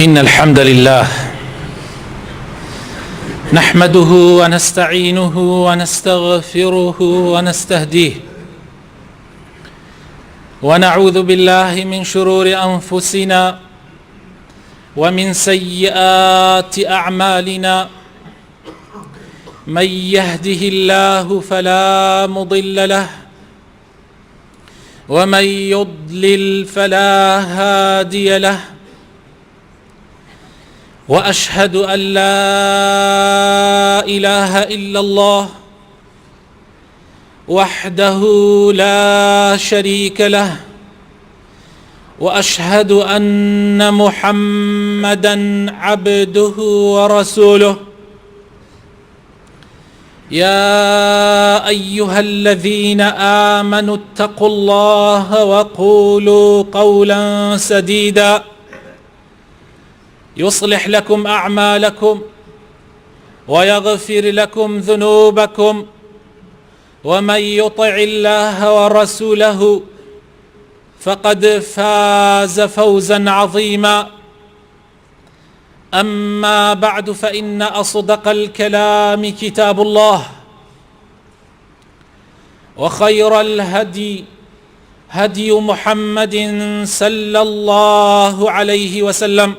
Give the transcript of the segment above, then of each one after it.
إن الحمد لله نحمده ونستعينه ونستغفره ونستهديه ونعوذ بالله من شرور أنفسنا ومن سيئات أعمالنا من يهده الله فلا مضل له ومن يضلل فلا هادي له وأشهد أن لا إله إلا الله وحده لا شريك له وأشهد أن محمدًا عبده ورسوله يا أيها الذين آمنوا اتقوا الله وقولوا قولا سديدا يصلح لكم أعمالكم ويغفر لكم ذنوبكم ومن يطع الله ورسوله فقد فاز فوزا عظيما أما بعد فإن أصدق الكلام كتاب الله وخير الهدي هدي محمد صلى الله عليه وسلم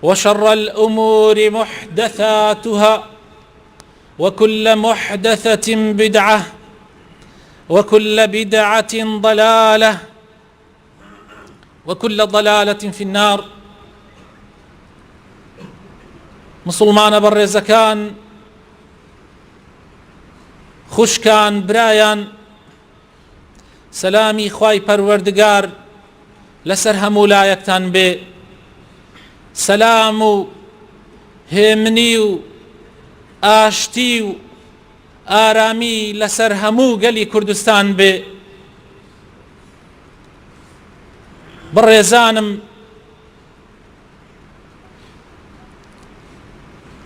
وشر الأمور محدثاتها وكل محدثة بدعة وكل بدعة ضلالة وكل ضلالة في النار. مسلمان بەڕێزەکان خوشکان برایان سەلامی خوای پەروەردگار لەسەر هەموو لایەکتان بێ. سەلام و هێمنی و ئاشتی و ئارامی لەسەر هەموو گەلی کوردستان بێ. بەڕێزانم،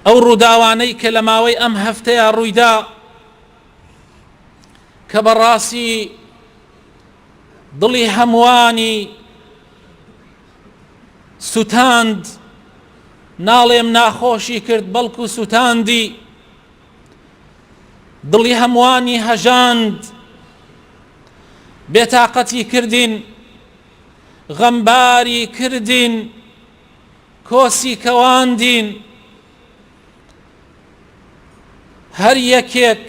ئەو ڕووداوانەی کە لە ماوەی ئەم هەفتەیە ڕوویدا کە بەڕاستی دڵی هەمووانی سوتاند، ناڵێم ناخۆشی کرد بەڵکو سوتاندی، دڵی هەمووانی هەژاند، بێتاقەتی کردین، غەمباری کردین، کۆسی کەواندین. هەر یەکێک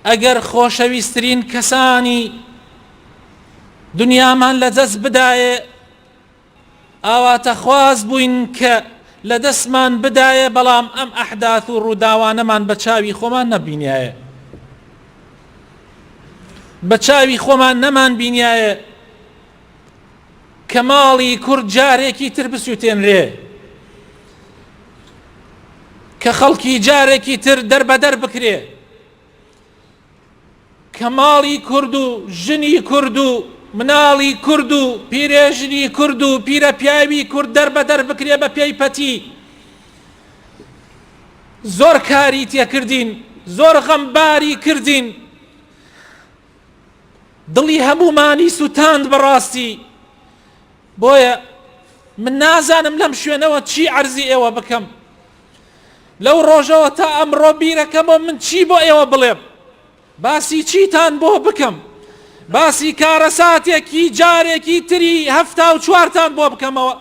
ئەگەر خۆشەویستترین کەسانی دنیامان لەدەست بدایێ ئاواتە خواز بووین کە لە دەستمان بدایێ، بەڵام ئەم ئەحداث و ڕووداوانەمان بە چاوی خۆمان نەبینایە، بە چاوی خۆمان نەمان بینایە کە ماڵی کورد جارێکی تر بسووتێنرێ، کە خەڵکی جارێکی تر دەربەدەر بکرێ، کە ماڵی کورد و ژنی کورد و مناڵی کورد و پیرێژنی کورد و پیرە پیاوی کورد دەربەدەر بکرێ بە پێی پەتی. زۆر کاری تێکردین، زۆر غەمباری کردین، دڵی هەموومانی سوتاند بەڕاستی. بۆیە من نازانم لەم شوێنەوە چی عەرزی ئێوە بکەم، لەو ڕۆژەوە تا ئەمڕۆ بیرەکەمەوە من چی بۆ ئێوە بڵێم، باسی چیتان بۆ بکەم، باسی کارەساتێکی جارێکی تری هەفتا و چوارتان بۆ بکەمەوە،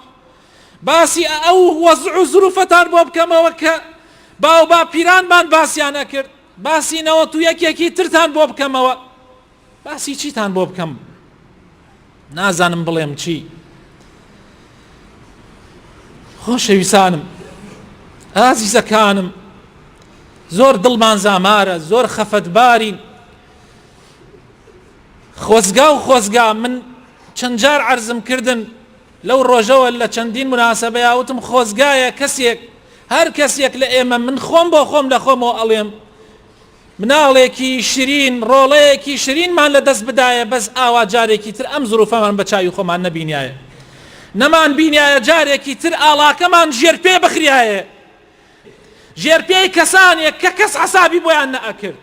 باسی ئەو وەزع و زروفەتان بۆ بکەمەوە کە باو با پیرانمان باسییان نەکرد، باسی نەوەت و یەکێکی ترتان بۆ بکەمەوە. باسی چیتان بۆ بکەم، نازانم بڵێم چی. خۆشەویستانم، ئازیزەکانم، زۆر دڵمان زامارە، زۆر خەفەتبارین. خۆزگا و خۆزگا من چەند جار عەرزم کردن لەو ڕۆژەوە لە چەندین مناسەبەیە، وتم خۆزگایە کەسێک، هەر کەسێک لە ئێمە، من خۆم بۆ خۆم لە خۆمەوە ئەڵێم، مناڵێکی شیرین، ڕۆڵەیەکی شیرینمان لە دەست بدایە، بەس ئاوا جارێکی تر ئەم زروفەمان بە چاوی خۆمان نەبینایە، نەمان بینایە جارێکی تر ئاڵاکەمان ژێرپێ بخریایە، ژێرپێی کەسانێک کە کەس حەسابی بۆیان نەئەکرد.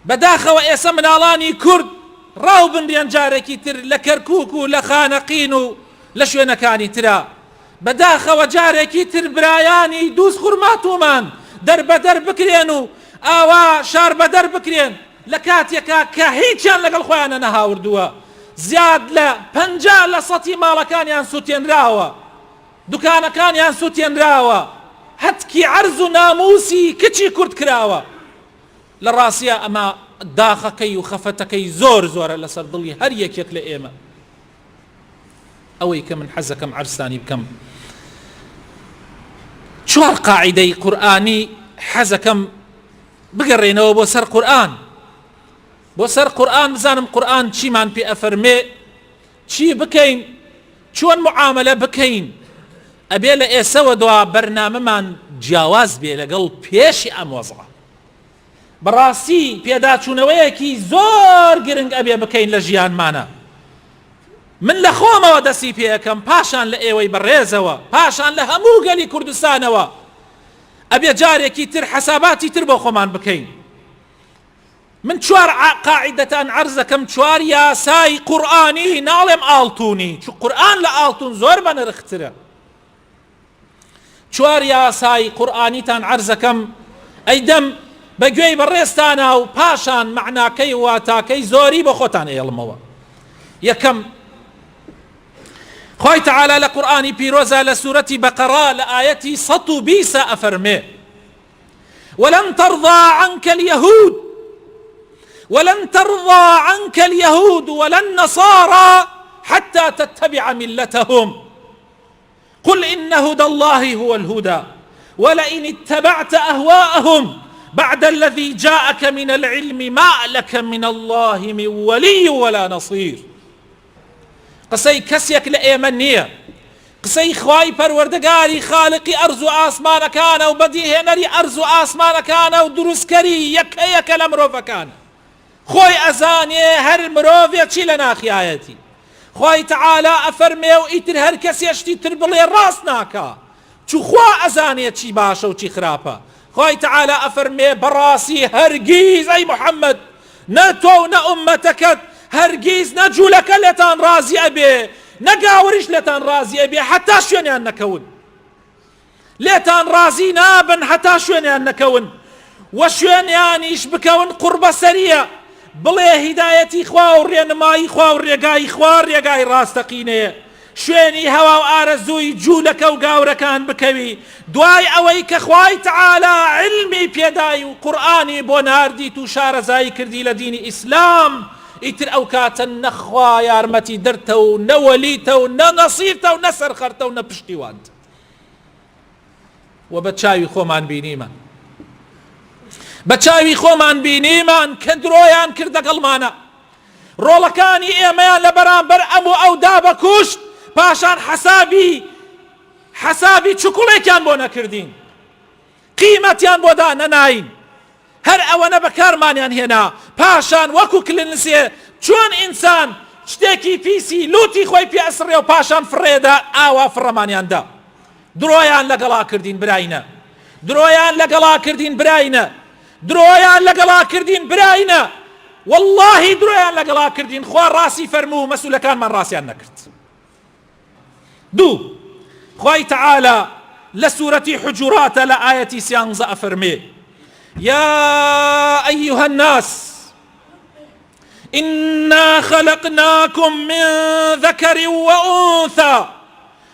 بەداخەوە ئێستا مناڵانی کورد ڕاو بنرێن جارێکی تر لە کەرکووک و لە خانەقین و لە شوێنەکانی ترا بەداخەوە جارێکی تر برایانی دووس خوڕماتومان دەربەدەر بکرێن و ئاوا شار بەدەر بکرێن لە کاتێکا کە هیچیان لەگەڵ خۆیانە نەهاوردووە زیاد لە 50% ماڵەکانیان سووتێنراوە دوکانەکانیان سووتێنراوە هەتکی عەرز و ناموسی کچی کورد کراوە لە ڕاستیە ئەمە داخەکەی و خەفەتەکەی زۆر زۆرە لەسەر دڵی هەر یەکێک لە ئێمە ئەوەی کە من حەزەکەم عەرزتانی بکەم 4 قاعیدەی قورئانی حەزەکەم بگەڕێنەوە بۆ سەر قورئان بۆ سەر قورئان بزانم قورئان چیمان پێ ئەفەرمێ چی بکەین چۆن معاملە بکەین ئەبێ لە ئێسەوە دوا بەرنامەمان جیاواز بێ لەگەڵ پێشی ئەم وەزعە بەڕاستی پێداچوونەوەیەکی زۆر گرنگ ئەبێ بکەین لە ژیانمانە من لە خۆمەوە دەستی پێەکەم پاشان لە ئێوەی بەڕێزەوە پاشان لە هەموو گەلی کوردستانەوە ئەبێ جارێکی تر حەساباتی تر بۆ خۆمان بکەین من 4 قاعدەتان عەرز دەکەم 4 یاسای قورئانی ناڵێم ئاڵتوونی چون قورئان لە ئاڵتوون زۆر بەنرخترە 4 یاسای قورئانیتان عەرز دەکەم ئەیدەم بەگوێی بەڕێستانە و پاشان معناکەی واتاکەی زۆری بۆ خۆتان ئێڵمەوە یەکەم خوای تعالی لە قورئانی پیرۆزە لە سوورەتی بەقەرە لە ئاەتی 120 ئەفەرمێ ولن ترضى عنك اليهود ولا النصارى حتى تتبع ملتهم قل إن هدى الله هو الهدى ولئن اتبعت أهواءهم بعد الذي جاءك من العلم ما لك من الله من ولي ولا نصير قسەی کەسێک لە ئێمە نییە قسەی خوای پەروەردگاری خالقی ئەرز و ئاسمانەکانە و بەدیهێنەری ئەرز و ئاسمانەکانە و دروستکەری یەکەیەکە لە مرۆڤەکان خۆی ئەزانێ هەر مرۆڤێک چی لە ناخیایەتی خوای تعالی ئەفەرمێ و ئیتر هەر کەسێشتی تر بڵێ ڕاست ناکا چوو خوا ئەزانێ چی باشە و چی خراپە خوای تعالی ئەفەرمێ بەڕاستی هەرگیز ئەی محەممەد نە تۆ و نە ئوممەتەکەت هەرگیز نە جوولەکە لێتان ڕازی ئەبێ نە گاوریش لێتان ڕازی ئەبێ حەتا شوێنیان نەکەون لێتان ڕازی نابن حەتا شوێنیان نەکەون وە شوێنیانیش بکەون قوربەسەریە بڵێ هیدایەتی خوا و ڕێنمایی خوا و ڕێگای خوا ڕێگای ڕاستەقینەیە شوێنی هەوا و ئارەزووی جوولەکە و گاورەکان بکەوی دوای ئەوەی کە خوای تعالی علمی پێدای و قورئانی بۆ ناردیت و شارەزایی کردی لە دینی ئیسلام ئیتر ئەو کاتە نەخوا یارمەتی دەرتە و نەوەلیتە و نەنەسیرتە و نەسەرخەرتە و نەپشتیوانت و بە چاوی خۆمان بینیمان بە چاوی خۆمان بینیمان کە درۆیان کرد دەگەڵمانە ڕۆڵەکانی ئێمەیان لە بەرامبەر ئەم و ئەو دابەکوشت پاشان حەسابی چوکوڵێکیان بۆ نەکردین قیمەتیان بۆ دا نەناین هەر ئەوەنە بەکارمانیان هێنا پاشان وەکو کلنسێ چۆن ئینسان شتێکی پیسی لوتی خۆی پێ ئەسڕێ و پاشان فڕێدا ئاوا فڕەمانیاندا درۆیان لەگەڵا کردین براینە درۆیان لەگەڵا کردین براینە درۆیان لەگەڵا کردین براینە واللهی درۆیان لەگەڵا کردین خوا ڕاستی فەرموو مەسئولەکانمان ڕاستیان نەکرد دوو خوای تعالی لە سوورەتی حجوراتە لە ئاەتی 13 ئەفەرمێ يا أيها الناس إنا خلقناكم من ذكر وأنثى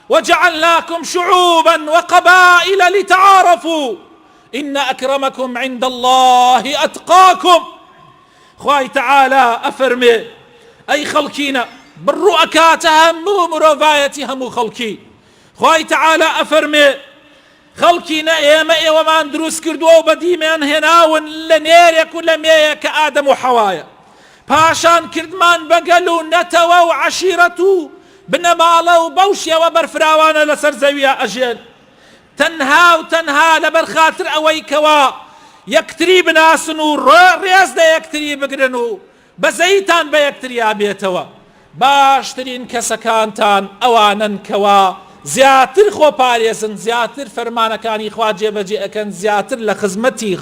وجعلناكم شعوبا وقبائل لتعارفوا إن أكرمكم عند الله أتقاكم خواهي تعالى أفرمي أي خلقين بالرؤكات همو مروفايتي همو خلقي خواهي تعالى أفرمي خەڵکینە ئێمە ئێوەمان دروست کردووە و بەدیمیان هێناون لە نێرێک و لە مێیە کە ئادەم و حەوایە پاشان کردمان بەگەل و نەتەوە و عەشیرەت و بنەماڵە و بەو شێوە بەرفراوانە لەسەر زەویە ئەژێن تەنها و تەنها لەبەر خاتر ئەوەی کەوا یەکتری بناسن و ڕێز لە یەکتری بگرن و بەزەیتان بە یەکتریا بێتەوە باشترین کەسەکانتان ئەوانن کەوا زیاتر خۆپارێزن زیاتر فەرمانەکانی خوا جێبەجێ ئەکەن زیاتر لە خزمەتی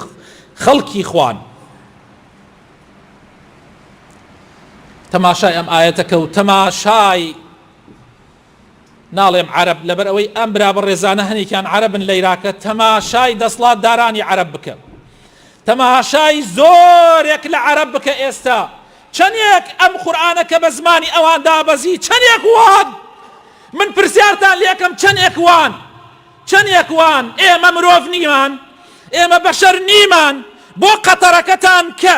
خەڵکی خوان تەماشای ئەم ئاەتەکە و تەماشای ناڵێم عەرەب لەبەر ئەوەی ئەم برا بە ڕێزانە هەنێکیان عەرەبن لە عێراقە تەماشای دەسڵات دارانی عەرەب بکە تەماشای زۆرێک لە عەرەب بکە ئێستا چەندێک ئەم قورئانە کە بە زمانی ئەوان دابەزی چەندێک وان من پرسیارتان لێکم چەندێک وان ئێمە مرۆڤ نیمان ئێمە بەشەر نیمان بۆ قەتەرەکەتان کە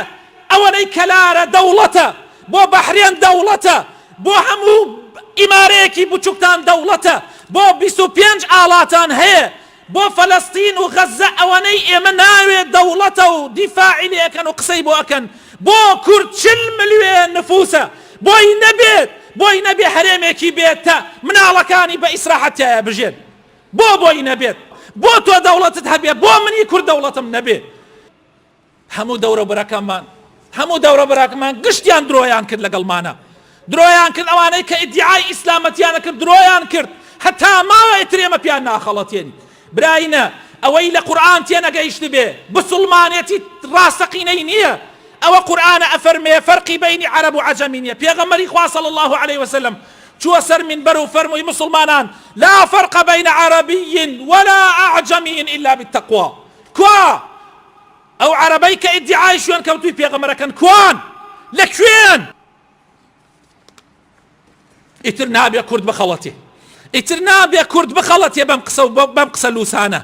ئەوەنەی کەلارە دەوڵەتە بۆ بەحرێن دەوڵەتە بۆ هەموو ئیمارەیەکی بچووکتان دەوڵەتە بۆ 25 ئاڵاتان هەیە بۆ فەلەستین و غەزە ئەوەنەی ئێمە ناوێت دەوڵەتە و دیفاعی لێەکەن و قسەی بۆ ئەکەن بۆ کورد 40 ملیۆن نفوسە بۆی نەبێ هەرێمێکی بێتە مناڵەکانی بە ئیسراحەتیایە بژێن بۆی نەبێت بۆ تۆ دەوڵەتت هەبێ بۆ منی کورد دەوڵەتم نەبێ هەموو دەورە بەراکەمان گشتیان درۆیان کرد لەگەڵمانە درۆیان کرد ئەوانەی کە ئیدعای ئیسلامەتیانە کرد درۆیان کرد هەتا ماوەیە ترێمە پیان ناخەڵەتێنی براینە ئەوەی لە قورئان تێنەگەیشت بێ بسڵمانێتی ڕاستەقینەی نییە ئەوە قورئانە ئەفەرمێ فەرقی بەینی عەرەب و عەجەمی نییە پێغەمبەری خوا صلی الله عليه وسلم چووە سەر منبەر و فەرمووی مسلمانان لا فرق بين عربي ولا أعجمي إلا بالتقوى کوا ئەو عەرەبەی کە ئیدعای شوێن کەوتووی پێغەمبەرەکەن کوان لەکوێن ئیتر نابێ کورد بخەڵەتێ بەم قسە لوسانە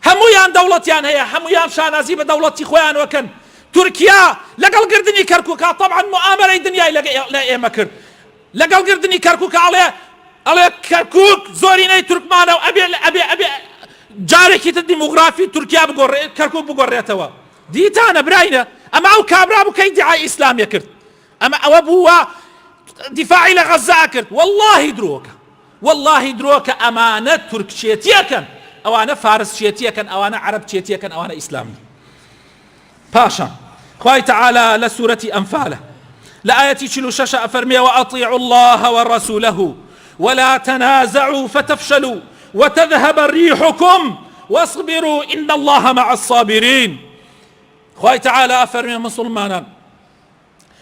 هەموویان دەوڵەتیان هەیە هەموویان شانازی بە دەوڵەتی خۆیان وەکەن تورکیا لەگەڵ گردنی کەرکووکە طبعا مؤامەرەی دنیای لە ئێمە کرد لەگەڵ گردنی کەرکووکە ئەڵێ کەرکووک زۆرینەی تورکمانە و ئەبێ جارێکی تر دیموگرافی تورکیا کەرکووک بگۆڕێتەوە دیتانە براینە ئەمە ئەو کابرا بوو کە ئیدعای ئیسلامیە کرد ئەمە ئەوە بووە دیفاعی لە غەزە کرد والله درۆکە ئەمانە تورکچێتیەکەن ئەوانە فارسچێتیەکەن ئەوانە عەرەبچێتیەکەن ئەوانە ئیسلامی پاشان خوای تعالى لسورة أنفال لآية 46 أفرمي وأطيعوا الله ورسوله ولا تنازعوا فتفشلوا وتذهب ريحكم واصبروا إن الله مع الصابرين خوای تعالى أفرمي مسلمانا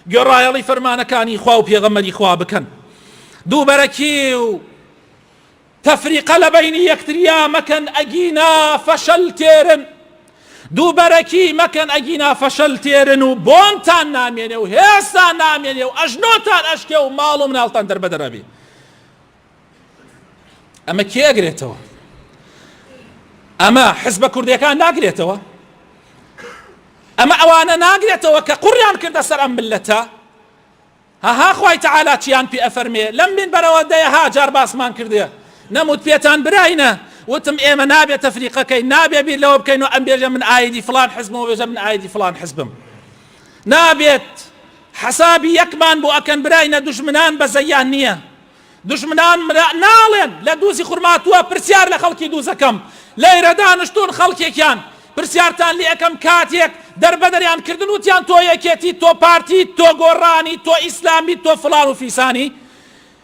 گەڕایەڵی فەرمانەکانی خوا و پێغەمبەری خوا بکەن دووبەرەکی و تەفریقە لە بەینی یەکتریا مەکەن ئەگینا فەشەل تێرن دووبەرەکی مەکەن ئەگینا فەشەل تێرن و بۆنتان نامێنێ و هێستان نامێنێ و ئەژنۆتان ئەشکێ و ماڵ و مناڵتان دەربەدەرەبێ ئەمە کێ ئەگرێتەوە ئەمە حزبە کوردیەکان ناگرێتەوە ئەمە ئەوانە ناگرێتەوە کە قوڕیان کردە سەر ئەم ملەتە هەها خوای تعالى چیان پێ ئەفەرمێ لەم بینبەرەوە دەیەها جار باسمان کردێ نەموت پێتان براینە وتم ئێمە نابێت تەفریقەکەی نابێ بیر لەوە بکەین و ئەم بێژە من ئایدی فلان حزبم و بێژە من ئایدی فلان حزبم نابێت حسابی یەکمان بۆ ئەکەن براینە دوژمنان بەزەیان نییە دوژمنان ناڵێن لە دووزی خوڕماتووە پرسیار لە خەڵکی دووزەکەم لەیرە دانیشتوون خەڵکێکیان پرسیارتان لێ ئەەکەم کاتێک دەربەدەریان کردن وتیان تۆ یەکێتی تۆ پارتی تۆ گۆڕانی تۆ ئیسلامی تۆ فلان و فیسانی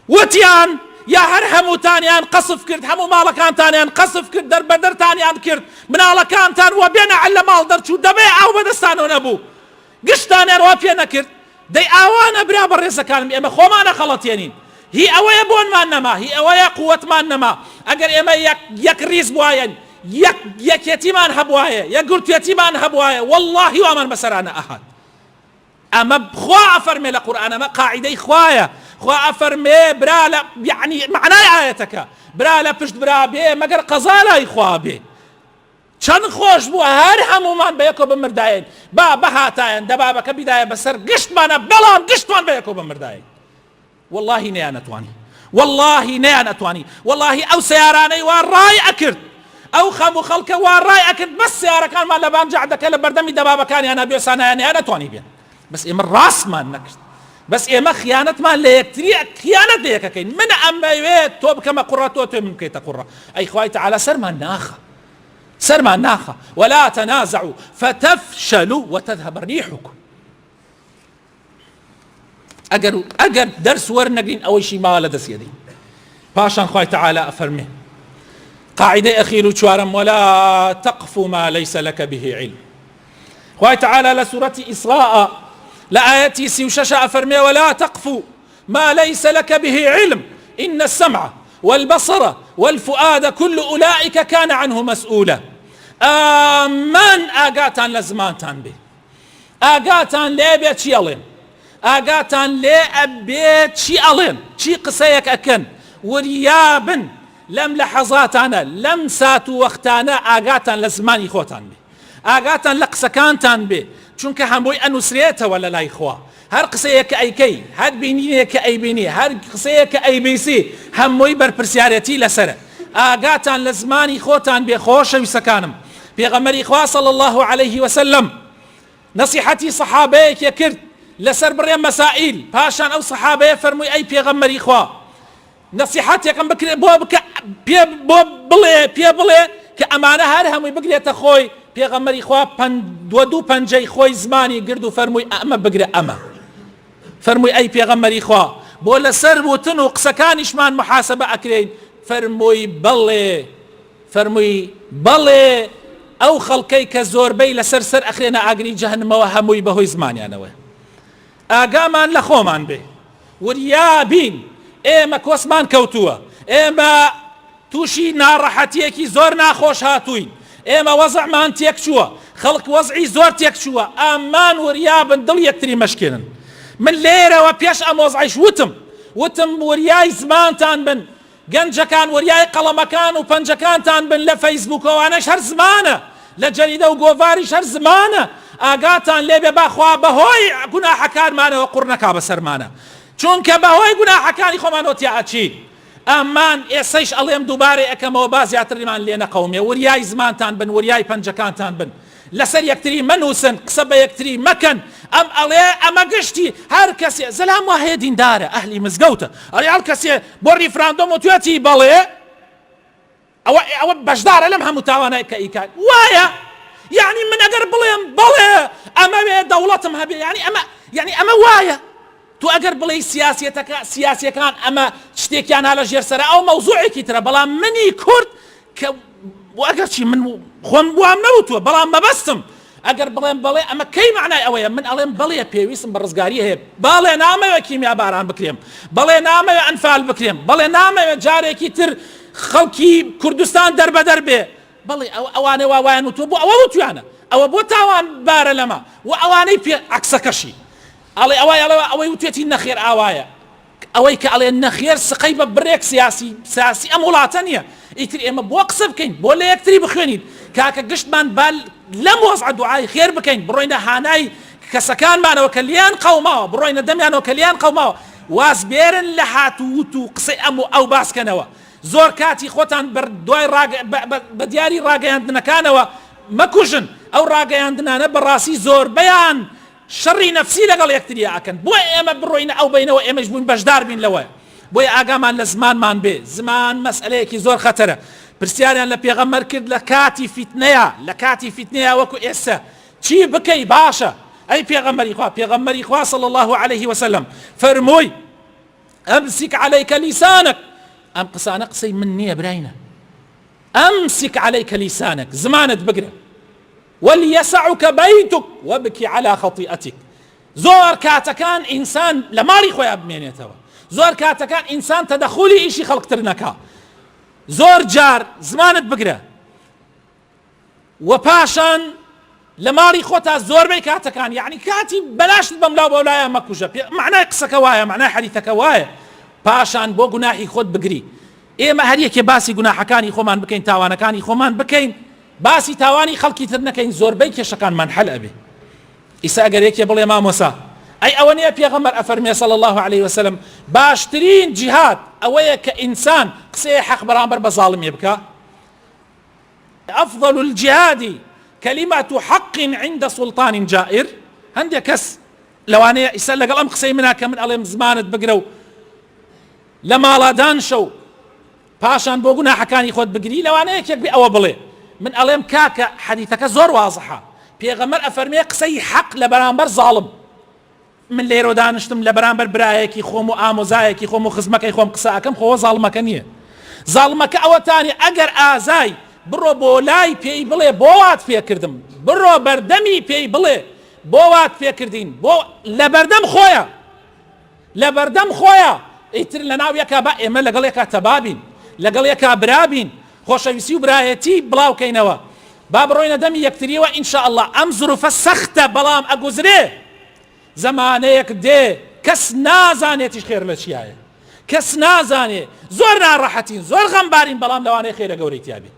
وتیان یا هەر هەمووتانیان قەسف کرد هەموو ماڵەکانتانیان قەسف کرد دەربەدەرتانیان کرد مناڵەکانتان وە بێنە لە ماڵ دەرچوو دەبێ ئاو بەدەستانەوە نەبوو گشتانیان وا پێ نەکرد دەی ئاوانە برا بە ڕێزەکانم ئێمە خۆمانە خەڵەتێنین هی ئەوەیە بۆنمان نەما هی ئەوەیە قووەتمان نەما ئەگەر ئێمە یەک ڕیز بوایەن یەکێتیمان هەبوایە یەکگورتوێتیمان هەبوایە واللهی وامان بەسەرانە ئەهات ئەمە خوا ئەفەرمێ لە قورئان ئەمە قاعیدەی خوایە خوا ئەفەرمێ برا لە یعنی معنای ئاەتەکە برا لە پشت برا بێ مەگەر قەزا لای خوا بێ چەند خۆش بووە هەر هەمومان بەیەکۆ بمردایەن بەهاتایەن دەبابەکە بیدایە بەسەر گشتمانە بەڵام گشتمان بەیەکۆ بمردایەن واللهی نەیان ئەتوانی واللهی ئەو سیارانەی وا ڕای ئەکرد ئەو خەموو خەڵکە وا ڕای ئەکرد بەس سیارەکانمان لە بانجعدەکە لە بەردەمی دەبابەکانیانە بێسانیان نەتوانی بێن بەس ئێمە ڕاستمان نەکرد بەس ئێمە خیانەتمان لە یەکتری خیانەت لە یەکەکەین من ئەمەوێت تۆ بکەمە قوڕە تۆ من بکەیتە قوڕە ئەی خوای تەعالە سەرمان ناخە ولا تنازعوا فتفشلوا وتذهب ريحكم ئەگەر دەرس وەرنەگرین ئەوەیشی ماوە لە دەستێدەین پاشان خوای تەعالە ئەفەرمێ قاعدة أخير وشوارم ولا تقف ما ليس لك به علم خوای تعالى لسورة إسراء لآياتي 36 أفرمي ولا تقف ما ليس لك به علم إن السمع والبصر والفؤاد كل أولئك كان عنه مسؤولا. من آقاتان لزمانتان به، آقاتان لێ بێت چی ئەڵێن، ئاگاتان لێ ئەبێت چی ئەڵێن، چی قسەیەک ئەکەن، وریابن لەم لە حەزاتانە لەم سات و وەختانە ئاگاتان لە زمانی خۆتان بێ، ئاگاتان لە قسەکانتان بێ، چونکە هەمووی ئەنووسرێتەوە لە لای خوا. هەر قسەیەک کە ئەیکەی، هەر بینینێک کە ئەیبینی، هەر قسەیەک کە ئەیبیسی، هەمووی بەرپرسیارەتی لەسرە. ئاگاتان لە زمانی خۆتان بێ. خۆشەویستەکانم، پێغەمبەری خوا صلی الله عليه وسلم نصیحەتی سەحابەیەکێ کرد لەسەر بڕێ مەسائیل، پاشان ئەو سەحابەیە فەرمووی ئەی پێغەمبەری خوا نصیحەتێکم بکرێ بۆ پێ بڵێ کە ئەمانە هەر هەمووی بگرێتە خۆی. پێغەمبەری خوا دوو پەنجەی خۆی زمانی گرد و فەرمووی ئەمە بگرە ئەمە. فەرمووی ئەی پێغەمبەری خوا بۆ لەسەر وتن و قسەکانیشمان محاسبە ئەکرێن. فەرمووی بەڵێ، فەرمووی بەڵێ ئەو خەڵکەی کە زۆربەی لەسەر سەر ئەخرێنە ئاگری جەهەنەمەوە هەمووی بەهۆی زمانیانەوە. ئاگامان لە خۆمان بێ، وریابین ئێمە کۆسمان کەوتووە، ئێمە تووشی ناڕەحەتیەکی زۆر ناخۆش هاتووین، ئێمە وەزعمان تێک چووە، خەڵک وەزعی زۆر تێک چووە، ئامان وریابن دڵ یەکتری مەشکێنن. من لێرەوە پێش ئەم وەزعیش وتم وریای زمانتان بن، گەنجەکان وریای قەڵەمەکان و پەنجەکانتان بن لە فەیسبووکەوانەش هەر زمانە، لە جەریدە و گۆڤاریش هەر زمانە. ئاگاتان لێبێ باخوا بەهۆی گوناحەکانمانەوە قوڕ نەکا بەسەرمانە، چونکە بەهۆی گوناحەکانی خۆمانەوە تیاچین. ئەمان ئێسەیش ئەڵێم دووبارێ ئەەکەمەوە با زیاتریمان لێ نەقەومێ. وریای زمانتان بن، وریای پەنجەکانتان بن، لەسەر یەکتری مەنووسن، قسە بە یەکتری مەکەن. ئەم ئەڵێ ئەمە گشتی هەر کەسێ زەلام وا هەیە دیندارە ئەهلی مزگەوتە، ئەڵێ هەر کەسێ بۆ ریفراندۆم و توێتی بەڵێ ئەوە بەشدارە لەم هەموو تاوانای کە ئیکات. وایە یعنی من ئەگەر بڵێم بەڵێ ئەمەوێ دەوڵەتم هەبێ، یعنی ئەمە وایە. تو ئەگەر بڵێ سیاسیەکان ئەمە شتێکیان ها لە ژێرسەرە ئەو مەوزوعێکی ترە، بەڵام منی کورد کە ئەگەر چی من خۆم وام نەوتووە بەڵام مەبەستم ئەگەر بڵێم بەڵێ ئەمە کەی معنای ئەوەیە، من ئەڵێم بەڵێ پێویستم بە ڕزگاری هەیە، بەڵێ نامەوێت کیمیا باران بکرێم، بەڵێ نامەوێت ئەنفال بکرێم، بەڵێ نامەوێت جارێکی تر خەڵکی کوردستان دەربەدەر بێ، بەڵێ ئەوانێ واوایان وتووە بۆ ئەوە وتویانە، ئەوە بۆ تاوان بارە لەمە و ئەوانەی پێ عەکسەکەشی ئەڵێ ئەوەی وتێتی نەخێر ئاوایە، ئەوەی کە ئەڵێ نەخێر سقەی بە بڕێک سیاسی ئەم وڵاتە نییە. ئیتر ئێمە بۆ قسە بکەین، بۆ لە یەکتری بخوێنین، کاکە گشتمان بال لەم وەزعە دوعای خێر بکەین، بڕۆینە هانای کەسەکانمانەوە کە لیان قەوماوە، بڕۆینە دەمیانەوە کە لیان قەوماوە، واز بێرن لە هاتووت و قسەی ئەو باسکەنەوە. زۆر کاتی خۆتان دوای بە دیاری ڕاگەیاندنەکانەوە مەکوژن، ئەو ڕاگەیاندنانە بەڕاستی زۆربەیان شەڕی نەفسی لەگەڵ یەکتریە ئەکەن. بۆ ئێمە بڕۆینە ئەو بینەوە ئێمەش بووین بەشدار بین لەوە. بۆیە ئاگامان لە زمانمان بێ، زمان مەسئلەیەکی زۆر خەتەرە. پرسیاریان لە پێغەمبەر کرد لە کاتی فیتنەیە وەکو ئێستا چی بکەی باشە؟ ئەی پێغەمبەری خوا صلی الله عليه وسلم فەرمووی ئەمسک عەلەیکە لیسانک. ئەم قسانە قسەی من نییە براینە، ئەمسک عەلەیکە لیسانک، زمانت بگرە. وليسعك بيتك وابكي على خطيئتك. زۆر کاتەکان ئینسان لە ماڵی خۆیان بمێنێتەوە، زۆر کاتەکان ئینسان تەدەخولی ئیشی خەڵکتر نەکا. زۆر جار زمانت بگرە و پاشان لە ماڵی خۆتا زۆربەی کاتەکان یعنی کاتی بەلاشت بەملاو بەولایە مەکوژە. معنای قسەکە وایە، معنای حەدیثەکە وایە، پاشان بۆ گوناحی خۆت بگری. ئێمە هەر یەکێ باسی گوناحەکانی خۆمان بکەین، تاوانەکانی خۆمان بکەین، باسی تاوانی خەڵکی تر نەکەین، زۆربەی کێشەکانمان حەل ئەبێ. ئیسا ئەگەر یەکێ بڵێ مامۆسا ئەی ئەوە نییە پێغەمبەر ئەفەرمێ صلی الله عليه وسلم باشترین جیهاد ئەوەیە کە ئینسان قسەی حەق بەرامبەر بە زاڵمێ بکە؟ أفضل الجهاد كلمة حق عند سلطان جائر. هەندێک کەس لەوانەیە ئیسا لەگەڵ ئەم قسەی منە کە من ئەڵێم زمانت بگرە و لە ماڵا دانشە و پاشان بۆ گوناحەکانی خۆت بگری، لەوانەیە یەکێک بێ ئەوە بڵێ. من ئەڵێم کاکە حەدیثەکە زۆر وازحە، پێغەمبەر ئەفەرمێ قسەی حەق لە بەرامبەر زاڵم. من لێرە دانیشتم لە بەرامبەر برایەکی خۆم و ئامۆزایەکی خۆم و خزمەکەی خۆم قسە ئەکەم، خۆوە زاڵمەکە نییە. زاڵمەکە ئەوەتانی ئەگەر ئازای بڕۆ بۆ لای پێی بڵێ بۆ وات پێکردم، بڕۆ بەردەمی پێی بڵێ بۆ وات پێکردین بۆ لەبەردەم خۆیە ئیتر لە ناو یەکا بە ئێمە لەگەڵ یەکا تەبابین لەگەڵ یەکا برابین خۆشەویستی و برایەتی بڵاوکەینەوە با بڕۆینە دەمی یەکتریەوە ئینشاءالله ئەم زروفە سەختە بەڵام ئەگوزرێ زەمانەیەک دێ کەس نازانێتیش خێر لە چیایە کەس نازانێ زۆر ناڕەحەتین زۆر غەمبارین بەڵام لەوانەیە خێرە گەورەی تیابێ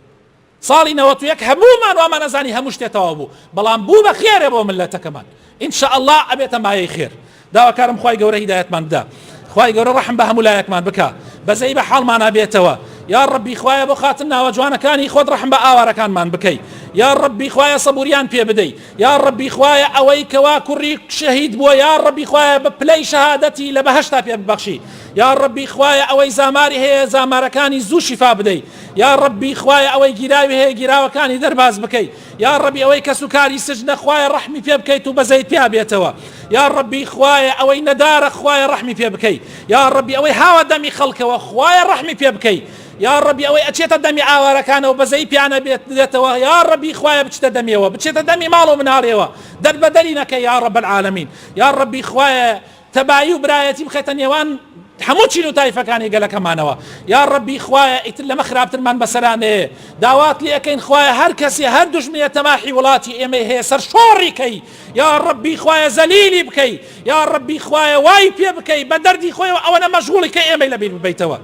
ساڵی 91 هەموومان وامان نەزانی هەموو شتێتەوە بوو بەڵام بوو بە خێرە بۆ ملەتەکەمان ئینشاءالله ئەبێتە مایەی خێر داواکارم خوای گەورە هیدایەتمان بدا خوای گەورە ڕەحم بە هەموو لایەکمان بکە بەزەی بە حاڵمان ئابێتەوە یا ڕەبی خوایە بۆ خاتر ناوە جوانەکانی خۆت ڕەحم بە ئاوارەکانمان بکەی یا ڕەبی خوایە سەبوریان پێ بدەی یا ڕەبی خوایە ئەوەی کەوا کوڕی شەهید بووە یا ڕەبی خوایە بە پلەی شەهادەتی لە بەهەشتا پێ ببەخشی یا ڕەبی خوایە ئەوەی زاماری هەیە زامارەکانی زوو شیفا بدەی یا ڕەبی خوایە ئەوەی گیراوی هەیە گیراوەکانی دەرباز بکەی یا ڕەبی ئەوەی کە سوکاری سجنە خوایە ڕەحمی پێ بکەیت و بەزەیت پێ بێتەوە یا ڕەبی خوایە ئەوەی نەدارە خوایە ڕەحمی پێ بکەی یا ڕەبی ئەوەی هاوە دەمی خەڵکەوە خوایە ڕەحمی پێ بکەی یا ڕەبی ئەوەی ئەچێتە دەمی ئاوارەکانەوە بەزەی پیانە بێتەوە یا ڕەبی خوایە بچتە دەمیەوە بچێتە دەمی ماڵ و مناڵێەوە دەربەدەری نەکەی یا ڕەب العالەمین یا ڕەبی خوایە تەبایی و برایەتی بخێتە نێوان هەموو چین و تایفەکانی گەلەکەمانەوە یا ڕەبی خوایە ئیتر لەمە خراپترمان بەسەرانەیە داوات لێ ئەەکەین خوایە هەر کەسێ هەر دوژمنە تەماحی وڵاتی ئێمە هەیە سەر شۆڕی کەی یا ڕەبی خوایە زەلیلی بکەی یا ڕەبی خوایە وای پێ بکەی بە دەردی خۆیەوە ئەوەنە مەشغوڵی کە ئێمەی لەبیر ببەیتەوە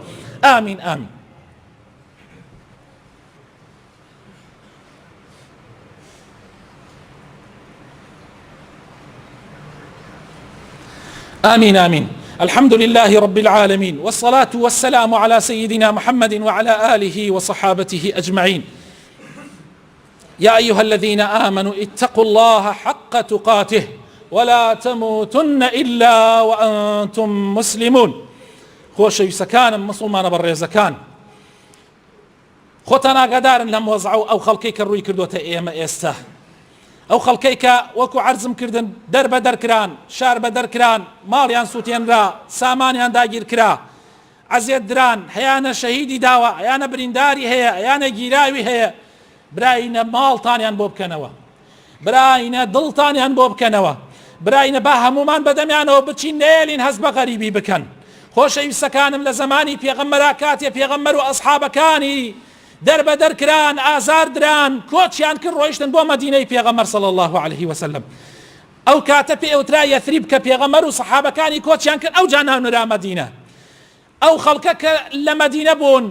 ئامین ئامین آمين آمين الحمد لله رب العالمين والصلاة والسلام على سيدنا محمد وعلى آله وصحابته أجمعين يا أيها الذين آمنوا اتقوا الله حق تقاته ولا تموتن إلا وأنتم مسلمون خوشي سكان مسلمان بريزكان خوتنا قدار لم وضعوا أو خلقيك الروي كردوة إيما إسته ئەو خەڵکەی کە وەکو عەرزم کردن دەر بە دەرکران شار بە دەرکران ماڵیان سووتێنرا سامانیان داگیر کرا عەزیەت دران هەیانە شەهیدی داوە هەیانە برینداری هەیە هەیانە گیراوی هەیە براینە ماڵتانیان بۆ بکەنەوە براینە دڵتانیان بۆ بکەنەوە براینە با هەمومان بەدەمیانەوە بچین نێلین هەست بە غەریبی بکەن خۆشەویستەکانم لە زەمانی پێغەمبەرا کاتێ پێغەمبەر و ئەسحابەکانی دەربە دەرکران ئازار دران کۆچیان کرد ڕۆیشتن بۆ مەدینەی پێغەمبەر صلی الله عليه وسلم ئەو کاتە پێوترا یەثریب کە پێغەمبەر و سەحابەکانی کۆچیان کرد ئەو جا ناونرا مەدینە ئەو خەڵکە کە لە مەدینە بوون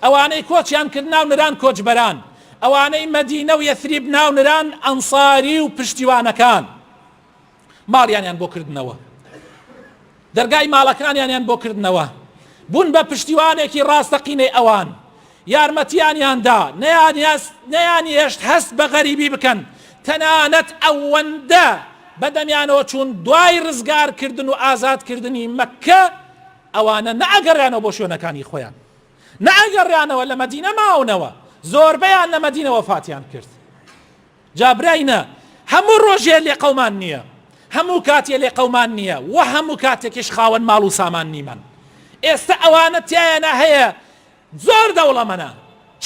ئەوانەی کۆچیان کرد ناونران کۆچبەران ئەوانەی مەدینە و یەثریب ناونران ئەنساری و پشتیوانەکان ماڵیانیان بۆ کردنەوە دەرگای ماڵەکانیان بۆ کردنەوە بوون بە پشتیوانێکی ڕاستەقینەی ئەوان یارمەتیانیاندا نەیانیشت هەست بە غەریبی بکەن تەنانەت ئەوەندە بەدەمیانەوە چوون دوای ڕزگارکردن و ئازادکردنی مەککە ئەوانە نەئەگەڕیانەوە بۆ شوێنەکانی خۆیان نەئەگەڕیانەوە لە مەدینە ماونەوە زۆربەیان لە مەدینە وەفاتیان کرد جابراینە هەموو ڕۆژێ لێ قەومان نییە هەموو کاتێ لێ قەومان نییە و هەموو کاتێکیش خاوەن ماڵ و سامان نیمان ئێستا ئەوانە تیایانە هەیە زۆر دەوڵەمەنە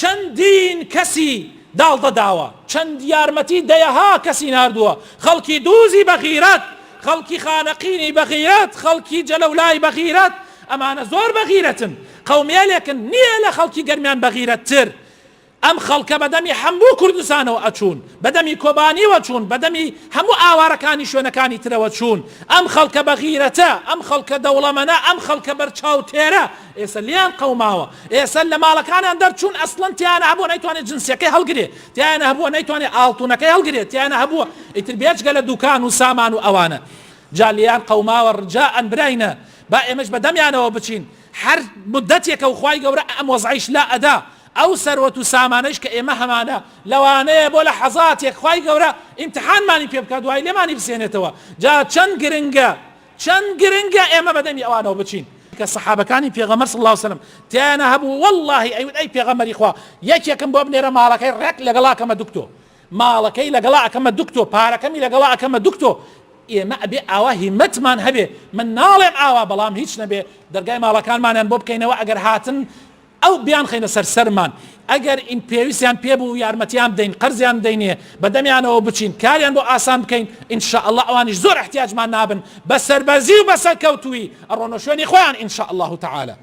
چەندین کەسی داڵدەداوە چەند یارمەتی دەیەها کەسی ناردووە خەڵکی دووزی بەغیرەت خەڵکی خانەقینی بەغیرەت خەڵکی جەلەولای بەغیرەت ئەمانە زۆر بەغیرەتن قەومیالێکن نییە لە خەڵکی گەرمیان بەغیرەتتر ئەم خەڵکە بەدەمی هەموو کوردستانەوە ئەچوون بەدەمی کۆبانیوە چوون بەدەمی هەموو ئاوارەکانی شوێنەکانی ترەوە چوون ئەم خەڵکە بەغیرەتە ئەم خەڵکە دەوڵەمەنە ئەم خەڵکە بەرچاو تێرە ئێستا لیان قەوماوە ئێستا لە ماڵەکانیان دەرچوون ئەسڵەن تیانە هەبووە نەیتوانێت جنسیەکەی هەڵگرێ تیانە هەبووە نەیتوانێت ئاڵتوونەکەی هەڵگرێت تیانە هەبووە ئیتر بێجگە لە دوکان و سامان و ئەوانە جا لیان قەوماوە ڕجاءەن براینە با ئێمەش بەدەمیانەوە بچین هەر مدەتێکە و خوای گەورە ئەم وەزعیش لا ئەدا ئەو سەروەت و سامانەش کە ئێمە هەمانە لەوانەیە بۆ لە حەزاتێک خوای گەورە ئیمتحانمانی پێ بکات دوای لێمانی بسێنێتەوە جا چەند گرنگە ئێمە بەدەمی ئەوانەوە بچین کە سەحابەکانی پێغەمبەر صلی الله علیه وسلم تیانە هەبوو واللهی ئەی پێغەمبەری خوا یەکێکم بۆ بنێرە ماڵەکەی ڕێک لەگەڵا ئەکەمە دوکتۆ ماڵەکەی لەگەڵا ئەکەمە دوکتۆ پارەکەمی لەگەڵا ئەکەمە دوکتۆ ئێمە ئەبێ ئاوا هیمەتمان هەبێ من ناڵێم ئاوا بەڵام هیچ نەبێ دەرگای ماڵەکانمانیان بۆ بکەینەوە ئەگەر هاتن ئەو بیان خەینە سەر سەرمان ئەگەر ئین پێویستیان پێبوو یارمەتیان بدەین قەرزیان بدەینێ بەدەمیانەوە بچین کاریان بۆ ئاسان بکەین ئینشاء الله ئەوانیش زۆر احتیاجمان نابن بە سەربەرزی و بە سەرکەوتووی ئەڕۆنە شوێنی خۆیان ئینشاء الله تعالى